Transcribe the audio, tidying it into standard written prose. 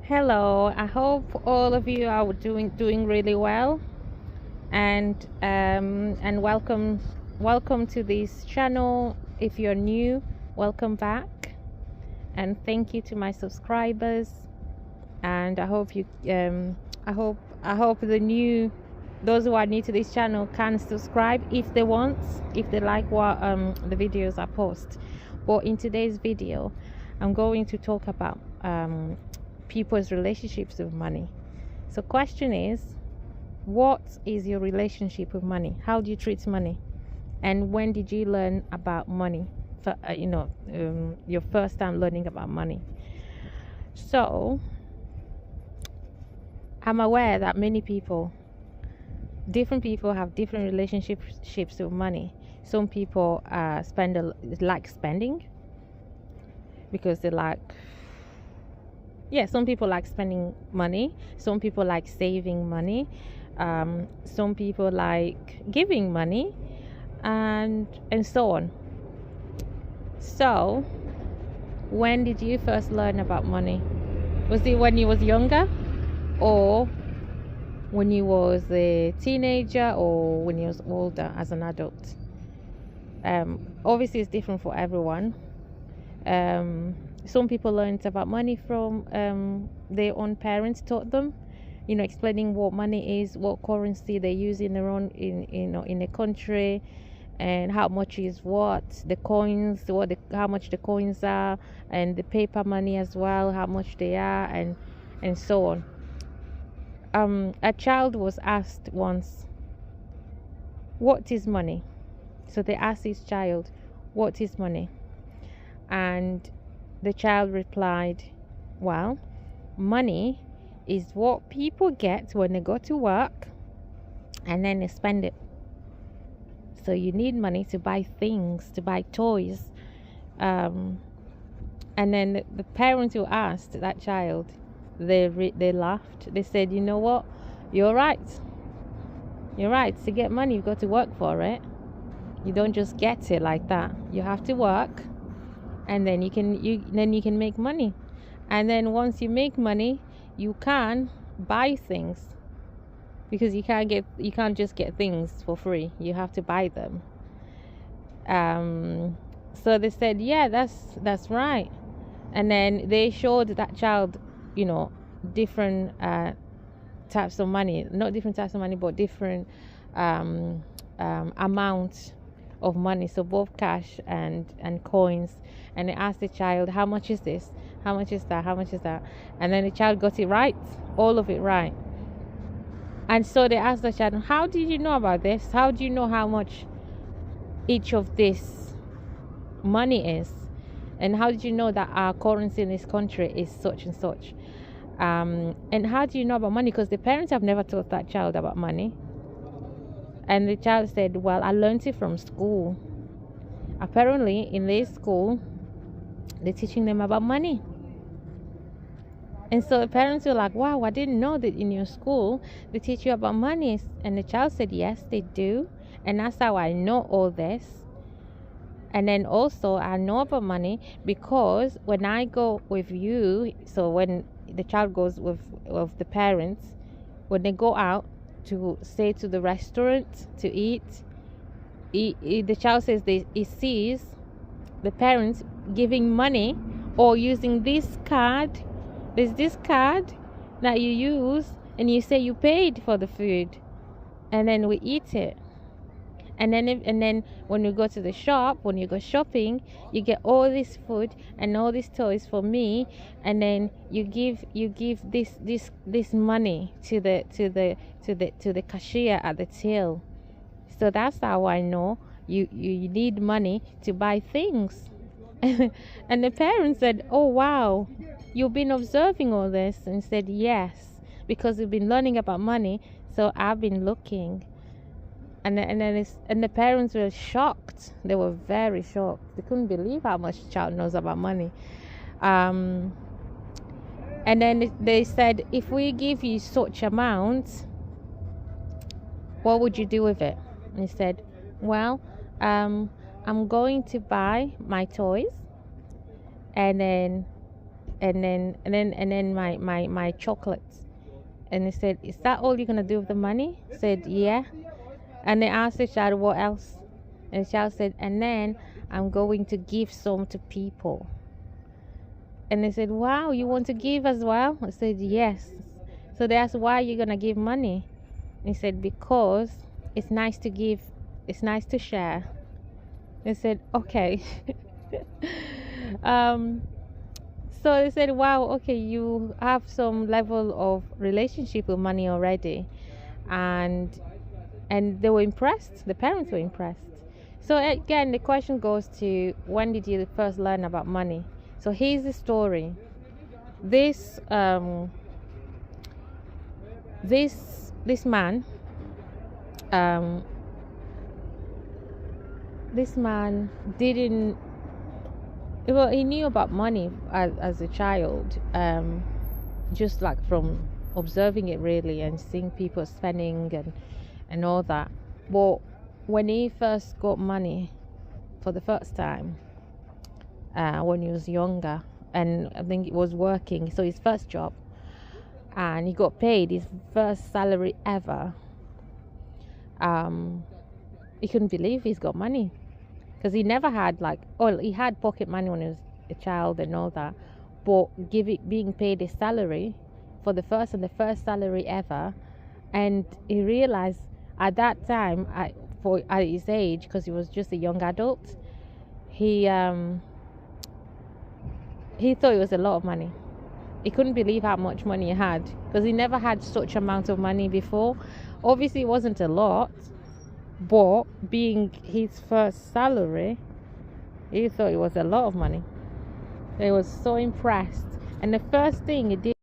Hello, I hope all of you are doing really well, and welcome to this channel. If you're new, welcome back, and thank you to my subscribers. And I hope those who are new to this channel can subscribe if they want, if they like what the videos I post. But in today's video, I'm going to talk about people's relationships with money. So question is, what is your relationship with money? How do you treat money? And when did you learn about money? For, your first time learning about money. So I'm aware that different people have different relationships with money. Some people like spending because they like, some people like spending money. Some people like saving money. Some people like giving money, and so on. So, when did you first learn about money? Was it when you was younger, or when you was a teenager, or when you was older as an adult? Obviously, it's different for everyone. Some people learned about money from their own parents taught them, explaining what money is, what currency they use in their own in a country, and how much is what, the coins, how much the coins are, and the paper money as well, how much they are, and so on. A child was asked once, what is money? So they asked this child, what is money? And the child replied, well, money is what people get when they go to work and then they spend it. So you need money to buy things, to buy toys. And then the parents who asked that child, they laughed. They said, you know what? You're right. You're right. To get money, you've got to work for it. You don't just get it like that. You have to work, and then you can make money. And then once you make money, you can buy things, because you can't just get things for free. You have to buy them. So they said, yeah, that's right. And then they showed that child, different types of money, not different types of money, but different amounts of money, so both cash and coins. And they asked the child, how much is this, how much is that, how much is that? And then the child got it right, all of it right. And so they asked the child, how did you know about this? How do you know how much each of this money is? And how did you know that our currency in this country is such and such? And how do you know about money? Because the parents have never taught that child about money. And the child said, well, I learned it from school. Apparently, in their school, they're teaching them about money. And so the parents were like, wow, I didn't know that in your school they teach you about money. And the child said, yes, they do. And that's how I know all this. And then also I know about money because when I go with you, so when the child goes with the parents, when they go out to, say, to the restaurant to eat, the child says he sees the parents giving money or using this card. There's this card that you use, and you say you paid for the food, and then we eat it. And then when you go to the shop, when you go shopping, you get all this food and all these toys for me, and then you give this money to the cashier at the till. So that's how I know you need money to buy things. And the parents said, oh wow, you've been observing all this? And said, yes, because we've been learning about money, so I've been looking. And the parents were shocked. They were very shocked. They couldn't believe how much the child knows about money. And then they said, if we give you such amount, what would you do with it? And he said, well, I'm going to buy my toys, and then and then my chocolates. And he said, is that all you're gonna do with the money? Said, yeah. And they asked the child, what else? And the child said, and then I'm going to give some to people. And they said, wow, you want to give as well? I said, yes. So they asked, why are you gonna give money? And he said, because it's nice to give, it's nice to share. They said, okay. So they said, wow, okay, you have some level of relationship with money already. And they were impressed. The parents were impressed. So again, the question goes to, when did you first learn about money? So here's the story. This man didn't, well, he knew about money as a child, just like from observing it really and seeing people spending and all that. But when he first got money for the first time, when he was younger, and I think he was working, so his first job, and he got paid his first salary ever, he couldn't believe he's got money, because he never had he had pocket money when he was a child and all that, but being paid a salary for the first salary ever. And he realized at that time, at his age, because he was just a young adult, he thought it was a lot of money. He couldn't believe how much money he had, because he never had such amount of money before. Obviously it wasn't a lot, but being his first salary, he thought it was a lot of money. He was so impressed, and the first thing he did